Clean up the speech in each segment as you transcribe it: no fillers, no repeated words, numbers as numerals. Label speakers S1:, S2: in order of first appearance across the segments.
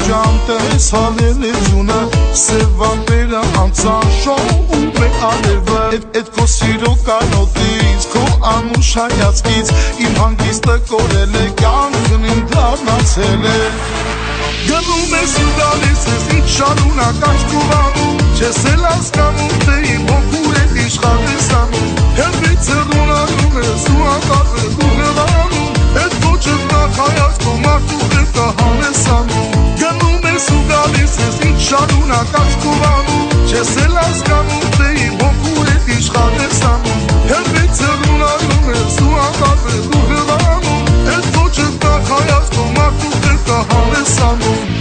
S1: ջան տես հալելությունը սևապերը անցան շոում է արևը Էդ քո սիրո կանոտից քո անուշ հայացքից իմ հանգիստը կորել է կյանքն իմ դառնացել է Գնում ես ու գալիս ես ինչ շարունակ աչքովանում Չես էլ հասկանում թե իմ հոգուր է իշխան ես անում Հերվից հեռունանում ես ու անկարվել ու հեռանում Էդ ոչը տակ հայացքով մարդու հետը հանես անում Գնում ես ու գալիս ես ինչ շարունակ աչքովանում Չես էլ հասկանում թե իմ հոգուր է իշխան ես անում Հերվից հեռունանում ես ու անկարվել ու հեռանում Էդ ոչը տակ հայացքով մարդու հետը հանես անում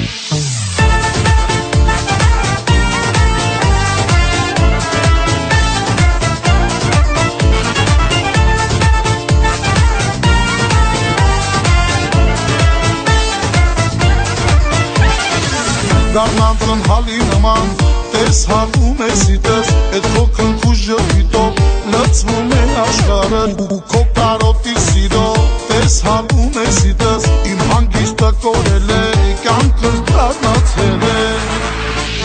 S1: Գարնանտրն հալի նման տես հալում ես իտես Էդ քո քնքուշ ժպիտով լծվում է աշխարհը Ու քո կարոտի սիրո տես հալում ես իտես Իմ հանգիստը կորել է կյանքս դառնացել է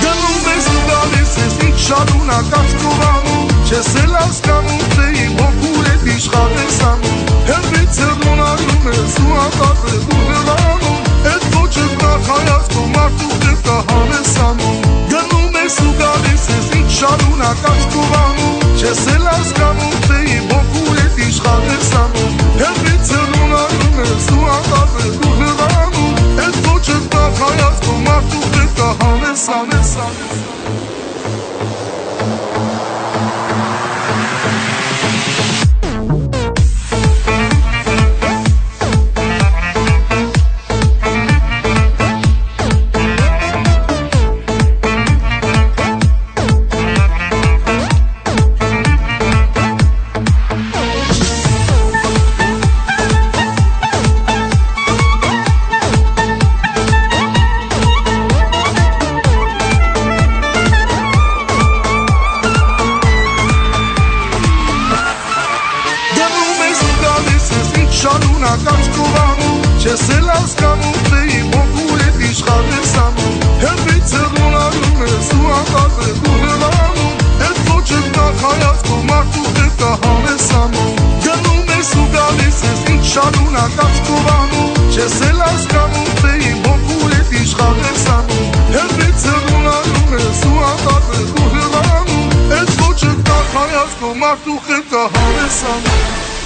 S1: Գնում ես ու գալիս ես ինչ շարունակ աչքովանում Չես էլ հասկանում թե իմ հոգուր է իշխան ես անում Հերվից հեռունանում ես ու անկարվել ու հեռանում Էդ ոչը տակ հայացքով մարդու հետը հանես անում Գնում ես ու գալիս ես ինչ շարունակ աչքովանում Չես էլ հասկանում թե իմ հոգուր է իշխան ես անում Հերվից հեռունանում ես ու անկարվել ու հեռանում Էդ ոչը տակ հայացքով մարդու հետը հանես անում շարունակ աչքովանում Չես էլ հասկանում թե իմ հոգուր է իշխան ես անում Հերվից հեռունանում ես ու անկարվել ու հեռանում Էդ ոչը տակ հայացքով մարդու հետը հանես անում Գնում ես ու գալիս ես ինչ շարունակ աչքովանում Չես էլ հասկանում թե իմ հոգուր է իշխան ես անում Հերվից հեռունանում ես ու անկարվել ու հեռանում Էդ ոչը տակ հայացքով մարդու հետը հանես անում